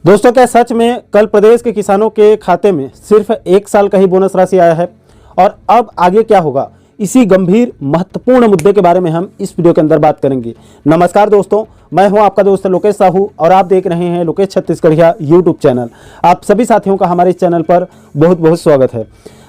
दोस्तों, क्या सच में कल प्रदेश के किसानों के खाते में सिर्फ 1 साल का ही बोनस राशि आया है? और अब आगे क्या होगा, इसी गंभीर महत्वपूर्ण मुद्दे के बारे में हम इस वीडियो के अंदर बात करेंगे। नमस्कार दोस्तों, मैं हूं आपका दोस्त लोकेश साहू और आप देख रहे हैं लोकेश छत्तीसगढ़िया यूट्यूब चैनल। आप सभी साथियों का हमारे इस चैनल पर बहुत बहुत स्वागत है।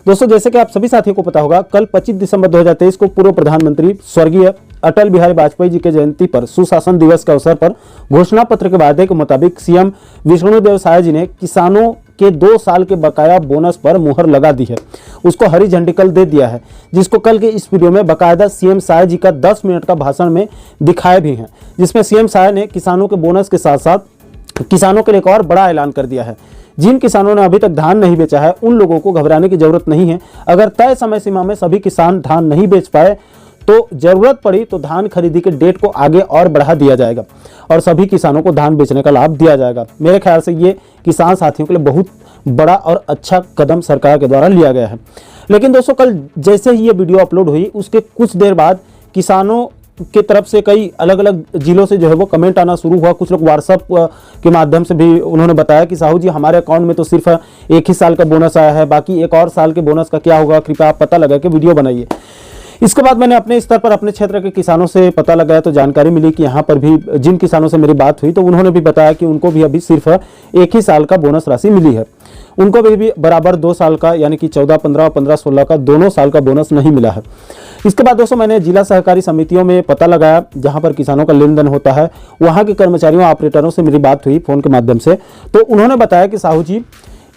दोस्तों, जैसे कि आप सभी साथियों को पता होगा, कल 25 दिसंबर 2023 को पूर्व प्रधानमंत्री स्वर्गीय अटल बिहारी वाजपेयी जी के जयंती पर सुशासन दिवस के अवसर पर घोषणा पत्र के वादे के मुताबिक सीएम विष्णुदेव साय जी ने किसानों के 2 साल के बकाया बोनस पर मुहर लगा दी है, उसको हरी झंडी कल दे दिया है, जिसको कल के इस वीडियो में बाकायदा सीएम साय जी का 10 मिनट का भाषण में दिखाया भी है, जिसमें सीएम साय ने किसानों के बोनस के साथ साथ किसानों के लिए एक और बड़ा ऐलान कर दिया है। जिन किसानों ने अभी तक धान नहीं बेचा है, उन लोगों को घबराने की जरूरत नहीं है। अगर तय समय सीमा में सभी किसान धान नहीं बेच पाए तो जरूरत पड़ी तो धान खरीदी के डेट को आगे और बढ़ा दिया जाएगा और सभी किसानों को धान बेचने का लाभ दिया जाएगा। मेरे ख्याल से ये किसान साथियों के लिए बहुत बड़ा और अच्छा कदम सरकार के द्वारा लिया गया है। लेकिन दोस्तों, कल जैसे ही ये वीडियो अपलोड हुई, उसके कुछ देर बाद किसानों की तरफ से कई अलग अलग जिलों से जो है वो कमेंट आना शुरू हुआ। कुछ लोग व्हाट्सएप के माध्यम से भी उन्होंने बताया कि साहू जी, हमारे अकाउंट में तो सिर्फ 1 ही साल का बोनस आया है, बाकी 1 और साल के बोनस का क्या होगा, कृपया आप पता लगा के वीडियो बनाइए। इसके बाद मैंने अपने स्तर पर अपने क्षेत्र के किसानों से पता लगाया तो जानकारी मिली कि यहाँ पर भी जिन किसानों से मेरी बात हुई तो उन्होंने भी बताया कि उनको भी अभी सिर्फ 1 ही साल का बोनस राशि मिली है। उनको भी बराबर 2 साल का, यानी कि 14-15 और 15-16 का दोनों साल का बोनस नहीं मिला है। इसके बाद दोस्तों, मैंने जिला सहकारी समितियों में पता लगाया जहाँ पर किसानों का लेन देन होता है, वहाँ के कर्मचारियों ऑपरेटरों से मेरी बात हुई फ़ोन के माध्यम से। तो उन्होंने बताया कि साहू जी,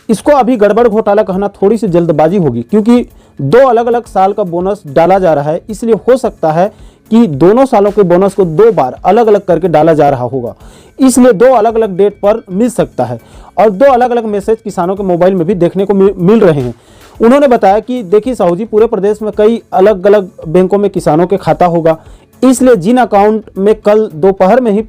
इसको अभी गड़बड़ घोटाला कहना थोड़ी सी जल्दबाजी होगी, क्योंकि 2 अलग अलग साल का बोनस डाला जा रहा है। इसलिए हो सकता है कि दोनों सालों के बोनस को 2 बार अलग अलग करके डाला जा रहा होगा, इसलिए 2 अलग अलग डेट पर मिल सकता है और 2 अलग अलग मैसेज किसानों के मोबाइल में भी देखने को मिल रहे हैं। उन्होंने बताया कि देखिए साहू जी, पूरे प्रदेश में कई अलग अलग बैंकों में किसानों के खाता होगा, इसलिए जिन अकाउंट में कल दोपहर में ही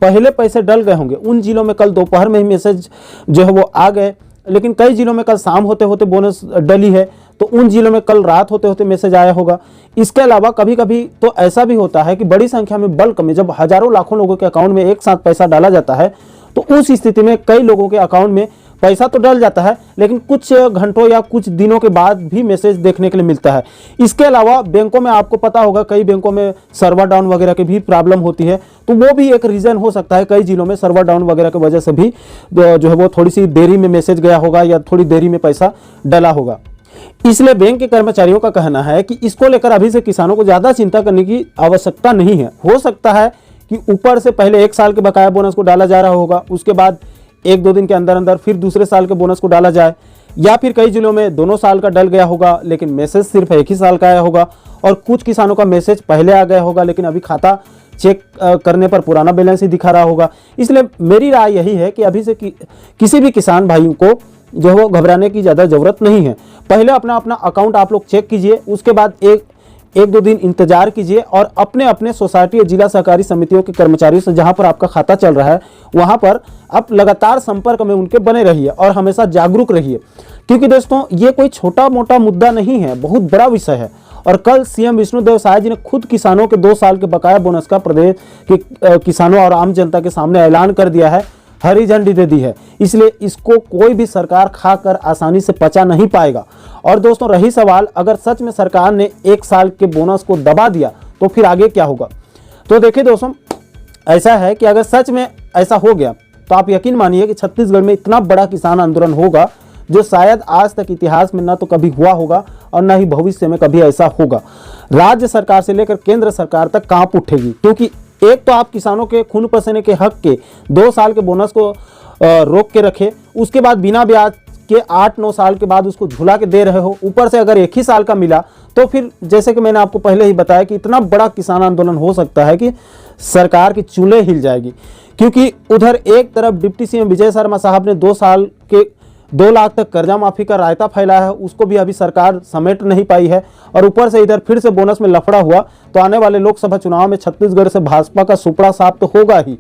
पहले पैसे डल गए होंगे, उन जिलों में कल दोपहर में ही मैसेज जो है वो आ गए। लेकिन कई जिलों में कल शाम होते होते बोनस डली है, तो उन जिलों में कल रात होते होते मैसेज आया होगा। इसके अलावा कभी कभी तो ऐसा भी होता है कि बड़ी संख्या में, बल्क में, जब हजारों लाखों लोगों के अकाउंट में एक साथ पैसा डाला जाता है, तो उस स्थिति में कई लोगों के अकाउंट में पैसा तो डल जाता है, लेकिन कुछ घंटों या कुछ दिनों के बाद भी मैसेज देखने के लिए मिलता है। इसके अलावा बैंकों में, आपको पता होगा, कई बैंकों में सर्वर डाउन वगैरह की भी प्रॉब्लम होती है, तो वो भी एक रीज़न हो सकता है। कई जिलों में सर्वर डाउन वगैरह की वजह से भी जो है वो थोड़ी सी देरी में मैसेज गया होगा या थोड़ी देरी में पैसा डला होगा। इसलिए बैंक के कर्मचारियों का कहना है कि इसको लेकर अभी से किसानों को ज़्यादा चिंता करने की आवश्यकता नहीं है। हो सकता है कि ऊपर से पहले 1 साल के बकाया बोनस को डाला जा रहा होगा, उसके बाद 1-2 दिन के अंदर अंदर फिर दूसरे साल के बोनस को डाला जाए, या फिर कई जिलों में दोनों साल का डल गया होगा लेकिन मैसेज सिर्फ 1 ही साल का आया होगा, और कुछ किसानों का मैसेज पहले आ गया होगा लेकिन अभी खाता चेक करने पर पुराना बैलेंस ही दिखा रहा होगा। इसलिए मेरी राय यही है कि अभी से किसी भी किसान भाइयों को जो है वो घबराने की ज़्यादा ज़रूरत नहीं है। पहले अपना अकाउंट आप लोग चेक कीजिए, उसके बाद 1-2 दिन इंतजार कीजिए और अपने अपने सोसाइटी या जिला सहकारी समितियों के कर्मचारियों से, जहां पर आपका खाता चल रहा है, वहां पर आप लगातार संपर्क में उनके बने रहिए और हमेशा जागरूक रहिए, क्योंकि दोस्तों ये कोई छोटा मोटा मुद्दा नहीं है, बहुत बड़ा विषय है। और कल सीएम विष्णुदेव साय जी ने खुद किसानों के 2 साल के बकाया बोनस का प्रदेश के किसानों और आम जनता के सामने ऐलान कर दिया है, हरी झंडी दे दी है। इसलिए इसको कोई भी सरकार खाकर आसानी से पचा नहीं पाएगा। और दोस्तों, रही सवाल, अगर सच में सरकार ने 1 साल के बोनस को दबा दिया तो फिर आगे क्या होगा? तो देखिए दोस्तों, ऐसा है कि अगर सच में ऐसा हो गया तो आप यकीन मानिए कि छत्तीसगढ़ में इतना बड़ा किसान आंदोलन होगा जो शायद आज तक इतिहास में ना तो कभी हुआ होगा और ना ही भविष्य में कभी ऐसा होगा। राज्य सरकार से लेकर केंद्र सरकार तक कांप उठेगी, क्योंकि एक तो आप किसानों के खून पसीने के हक के 2 साल के बोनस को रोक के रखे, उसके बाद बिना ब्याज के 8-9 साल के बाद उसको झुला के दे रहे हो, ऊपर से अगर 1 ही साल का मिला तो फिर जैसे कि मैंने आपको पहले ही बताया कि इतना बड़ा किसान आंदोलन हो सकता है कि सरकार की चूल्हे हिल जाएगी। क्योंकि उधर एक तरफ डिप्टी सीएम विजय शर्मा साहब ने 2 साल के 2 लाख तक कर्जा माफी का रायता फैलाया है, उसको भी अभी सरकार समेट नहीं पाई है, और ऊपर से इधर फिर से बोनस में लफड़ा हुआ, तो आने वाले लोकसभा चुनाव में छत्तीसगढ़ से भाजपा का सुपड़ा साफ तो होगा ही,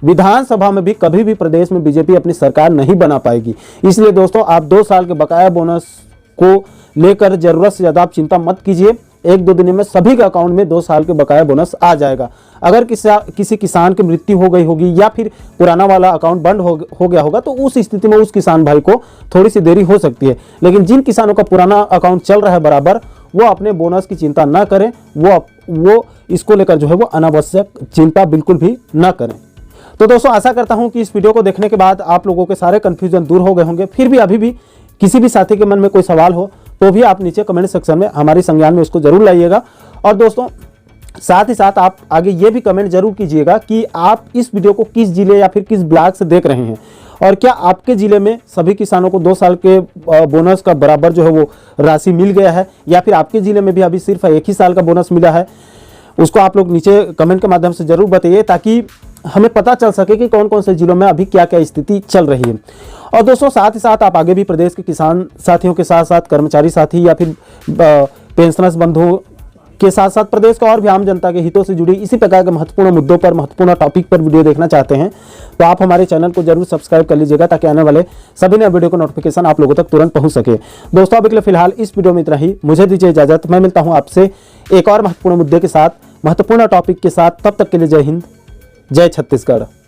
विधानसभा में भी कभी भी प्रदेश में बीजेपी अपनी सरकार नहीं बना पाएगी। इसलिए दोस्तों, आप 2 साल के बकाया बोनस को लेकर जरूरत से ज़्यादा आप चिंता मत कीजिए। 1-2 दिन में सभी के अकाउंट में 2 साल के बकाया बोनस आ जाएगा। अगर किसी किसान की मृत्यु हो गई होगी या फिर पुराना वाला अकाउंट बंद हो गया होगा तो उस स्थिति में उस किसान भाई को थोड़ी सी देरी हो सकती है। लेकिन जिन किसानों का पुराना अकाउंट चल रहा है बराबर, वो अपने बोनस की चिंता ना करें, वो इसको लेकर जो है वो अनावश्यक चिंता बिल्कुल भी ना करें। तो दोस्तों, आशा करता हूं कि इस वीडियो को देखने के बाद आप लोगों के सारे कन्फ्यूजन दूर हो गए होंगे। फिर भी अभी भी किसी भी साथी के मन में कोई सवाल हो तो भी आप नीचे कमेंट सेक्शन में हमारी संज्ञान में उसको जरूर लाइएगा। और दोस्तों, साथ ही साथ आप आगे ये भी कमेंट जरूर कीजिएगा कि आप इस वीडियो को किस जिले या फिर किस ब्लॉक से देख रहे हैं, और क्या आपके जिले में सभी किसानों को 2 साल के बोनस का बराबर जो है वो राशि मिल गया है, या फिर आपके जिले में भी अभी सिर्फ 1 ही साल का बोनस मिला है। उसको आप लोग नीचे कमेंट के माध्यम से जरूर बताइए, ताकि हमें पता चल सके कि कौन कौन से जिलों में अभी क्या क्या स्थिति चल रही है। और दोस्तों, साथ ही साथ आप आगे भी प्रदेश के किसान साथियों के साथ साथ कर्मचारी साथी या फिर पेंशनर्स बंधुओं के साथ साथ प्रदेश का और भी आम जनता के हितों से जुड़ी इसी प्रकार के महत्वपूर्ण मुद्दों पर, महत्वपूर्ण टॉपिक पर वीडियो देखना चाहते हैं तो आप हमारे चैनल को जरूर सब्सक्राइब कर लीजिएगा, ताकि आने वाले सभी नए वीडियो का नोटिफिकेशन आप लोगों तक तुरंत पहुंच सके। दोस्तों, अभी के लिए फिलहाल इस वीडियो में इतना ही। मुझे दीजिए इजाजत। मैं मिलता हूं आपसे एक और महत्वपूर्ण मुद्दे के साथ, महत्वपूर्ण टॉपिक के साथ। तब तक के लिए जय हिंद, जय छत्तीसगढ़।